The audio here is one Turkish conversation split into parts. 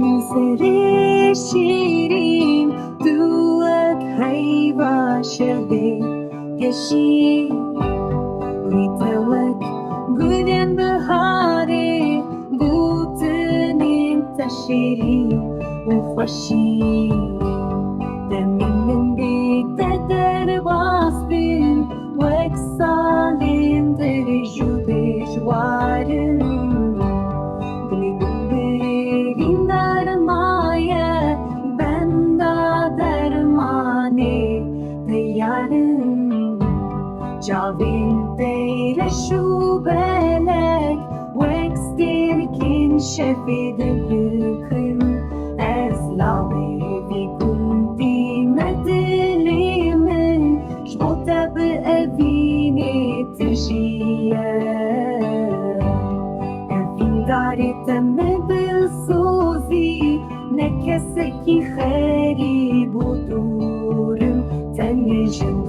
وبرتنسري شيرين دوك هيبة شبه كشي ويتوك جنين بهاري بوتنين تشيري وخشي دمين من بيت تدر باصبين وكسالين درجو بجوارن Javin teyle şu belek Wextirkin şefide yıkın Ezlavi vi kunti medilimin Şbota bi evini tişiye Evin dariteme bil suzi Nekeseki kheri budurum Tenyeşim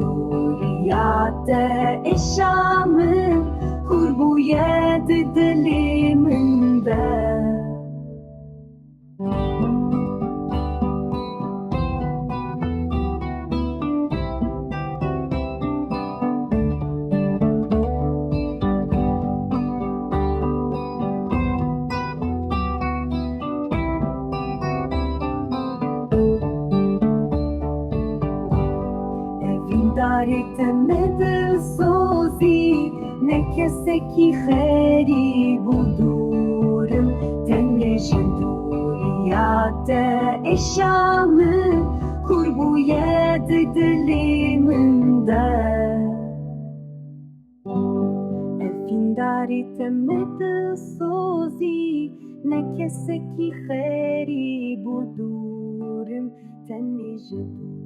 Yate eşamı kurbuye diliminde Dariteme bil suzi Nekeseki kheri budurum Tenyeşim duriyate eşamı Kurbuye diliminde Evin dariteme bil suzi Nekeseki kheri budurum Tenyeşim